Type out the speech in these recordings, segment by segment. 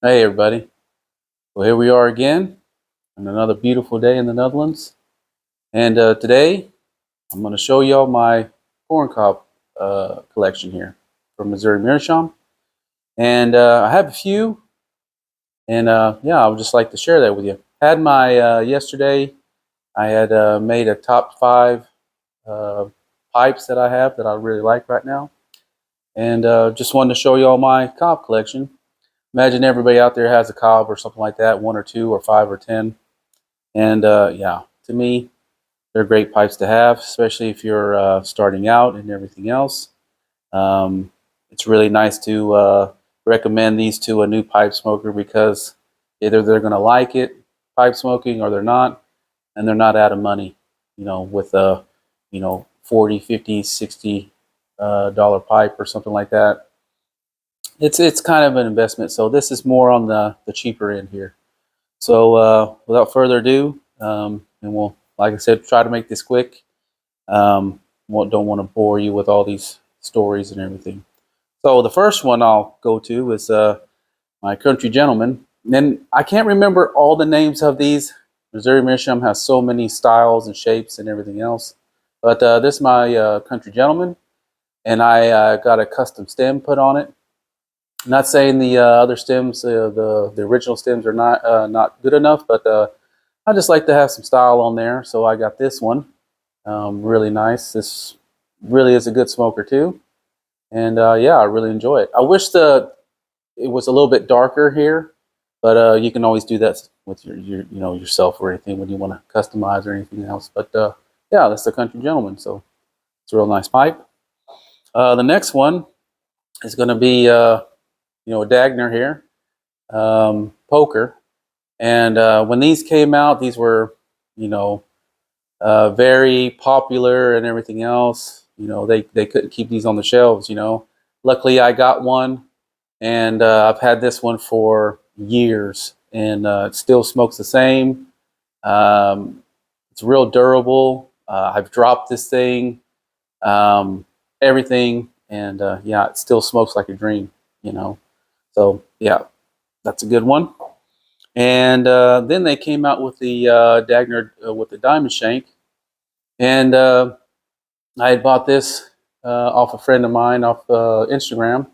Hey everybody. Well, here we are again on another beautiful day in the Netherlands. And today I'm going to show y'all my corn cob collection here from Missouri Meerschaum. And I have a few, and yeah, I would just like to share that with you. Had my yesterday, I had made a top five uh, pipes that I have that I really like right now. And just wanted to show y'all my cob collection. Imagine everybody out there has a cob or something like that, one or two or five or 10. And yeah, to me, they're great pipes to have, especially if you're starting out and everything else. Um, it's really nice to recommend these to a new pipe smoker because either they're going to like it, pipe smoking, or they're not, and they're not out of money, with a, 40, 50, 60 dollar pipe or something like that. It's kind of an investment. So this is more on the cheaper end here. So without further ado, and we'll, like I said, try to make this quick. Don't want to bore you with all these stories and everything. So the first one I'll go to is my country gentleman. And I can't remember all the names of these. Missouri Meerschaum has so many styles and shapes and everything else. But this is my country gentleman, and I got a custom stem put on it. I'm not saying the other stems, the original stems, are not good enough, but I just like to have some style on there. So I got this one, really nice. This really is a good smoker too, and yeah, I really enjoy it. I wish it was a little bit darker here, but you can always do that with your yourself or anything when you want to customize or anything else. But yeah, that's the country gentleman. So it's a real nice pipe. The next one is going to be a Dagner here, poker. And when these came out, these were, you know, very popular and everything else. They couldn't keep these on the shelves. Luckily I got one, and I've had this one for years, and it still smokes the same. Um, it's real durable. I've dropped this thing, um, everything, and yeah, it still smokes like a dream. You know, so yeah, that's a good one. And then they came out with the Dagner with the diamond shank, and I had bought this off a friend of mine off Instagram,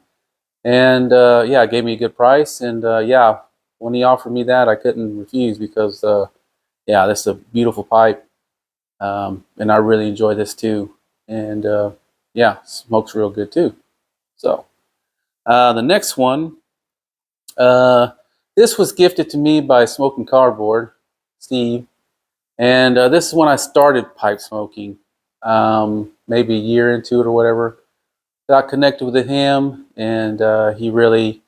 and yeah, it gave me a good price. And yeah, when he offered me that, I couldn't refuse because yeah, this is a beautiful pipe, and I really enjoy this too. And yeah, smokes real good too. So the next one, uh, this was gifted to me by Smoking Cardboard, Steve. And this is when I started pipe smoking, maybe a year into it or whatever. Got connected with him, and he really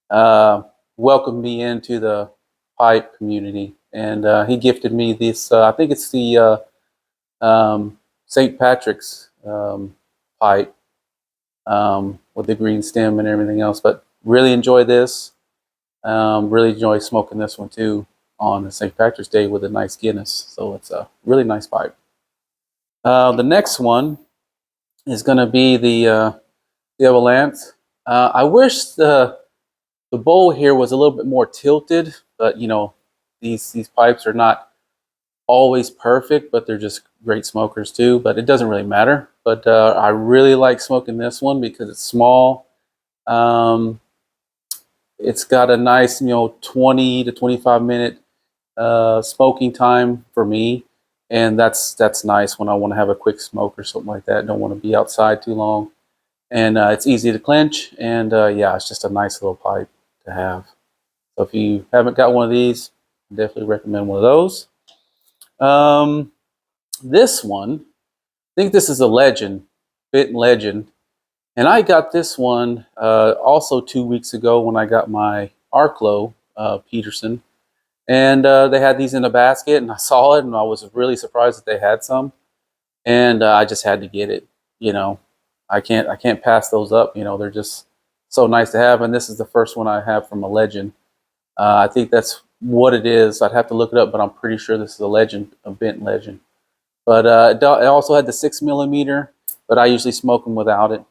uh, welcomed me into the pipe community. And he gifted me this, I think it's the St. Patrick's pipe with the green stem and everything else. But really enjoy this. Really enjoy smoking this one too on the St. Patrick's Day with a nice Guinness. So it's a really nice pipe. The next one is going to be the Avalanche. I wish the bowl here was a little bit more tilted, but these pipes are not always perfect, but they're just great smokers too. But it doesn't really matter. But I really like smoking this one because it's small. Um, it's got a nice 20 to 25 minute smoking time for me, and that's nice when I want to have a quick smoke or something like that. Don't want to be outside too long, and it's easy to clench, and yeah, it's just a nice little pipe to have. So if you haven't got one of these, I definitely recommend one of those. Um, this one, I think this is a legend, Bit Legend, and I got this one also 2 weeks ago when I got my Arklow Peterson. And they had these in a basket, and I saw it, and I was really surprised that they had some, and I just had to get it. You know, I can't pass those up. They're just so nice to have, and this is the first one I have from a Legend. I think that's what it is. I'd have to look it up, but I'm pretty sure this is a Legend, a bent Legend. But it also had the 6 millimeter, but I usually smoke them without it.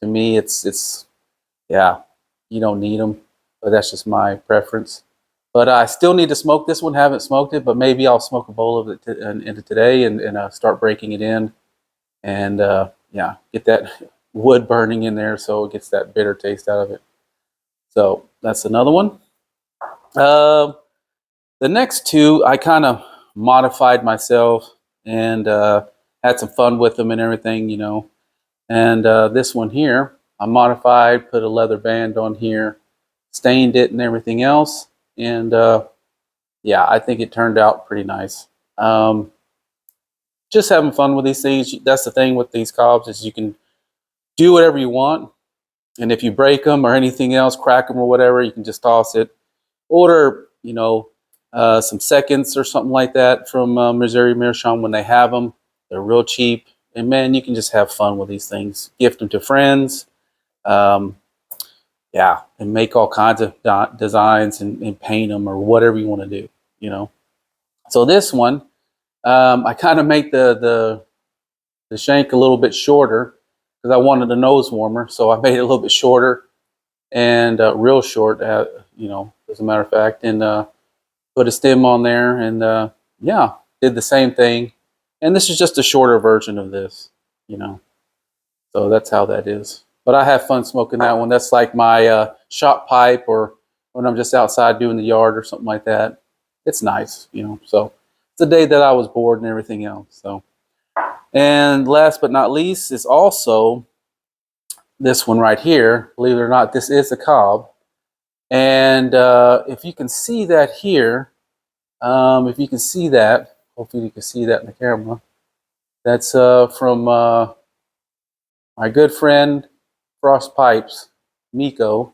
To me, it's yeah, you don't need them. but that's just my preference. But I still need to smoke this one. Haven't smoked it, but maybe I'll smoke a bowl of it into today and start breaking it in, and yeah, get that wood burning in there so it gets that bitter taste out of it. So that's another one. Uh, the next two, I kind of modified myself and had some fun with them and everything, you know. And this one here, I modified, put a leather band on here, stained it and everything else. And yeah, I think it turned out pretty nice. Just having fun with these things. That's the thing with these cobs is you can do whatever you want. And if you break them or anything else, crack them or whatever, you can just toss it. Order, you know, some seconds or something like that from Missouri Meerschaum when they have them. They're real cheap. And man, you can just have fun with these things. Gift them to friends. Um, yeah, and make all kinds of designs and paint them or whatever you want to do, you know. So this one, I kind of make the shank a little bit shorter because I wanted a nose warmer. So I made it a little bit shorter and real short, you know, as a matter of fact, and put a stem on there and yeah, did the same thing. And this is just a shorter version of this, you know. So that's how that is. But I have fun smoking that one. That's like my shop pipe or when I'm just outside doing the yard or something like that. It's nice, you know. So it's a day that I was bored and everything else. So, and last but not least is also this one right here. Believe it or not, this is a cob. And if you can see that here, if you can see that, hopefully you can see that in the camera. That's from my good friend Frost Pipes, Mikko,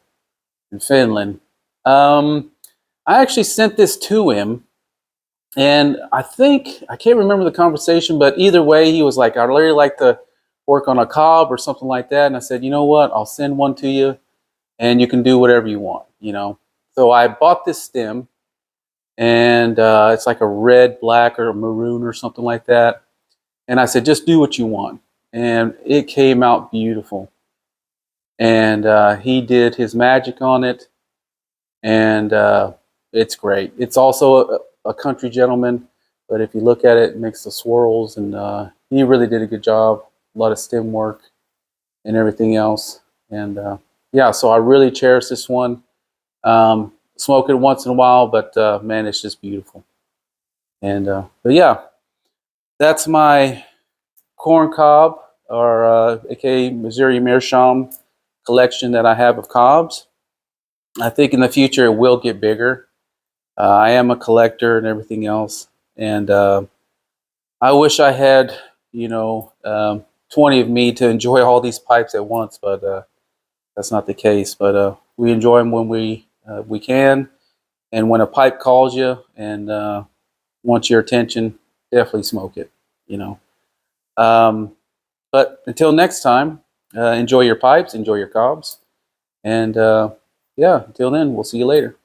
in Finland. I actually sent this to him, and I can't remember the conversation, but either way, he was like, "I'd really like to work on a cob or something like that." And I said, "You know what? I'll send one to you, and you can do whatever you want." You know. So I bought this stem, and it's like a red, black, or a maroon or something like that. And I said, "Just do what you want," and it came out beautiful. And he did his magic on it, and it's great. It's also a country gentleman, but if you look at it, it makes the swirls, and he really did a good job. A lot of stem work and everything else, and yeah, so I really cherish this one. Smoke it once in a while, but man, it's just beautiful. And but yeah, that's my corn cob, or aka Missouri Meerschaum collection that I have of cobs. I think in the future it will get bigger. I am a collector and everything else, and I wish I had, you know, 20 of me to enjoy all these pipes at once, but that's not the case. But we enjoy them when we can, and when a pipe calls you and wants your attention, definitely smoke it. You know. But until next time, enjoy your pipes, enjoy your cobs, and yeah, until then, we'll see you later.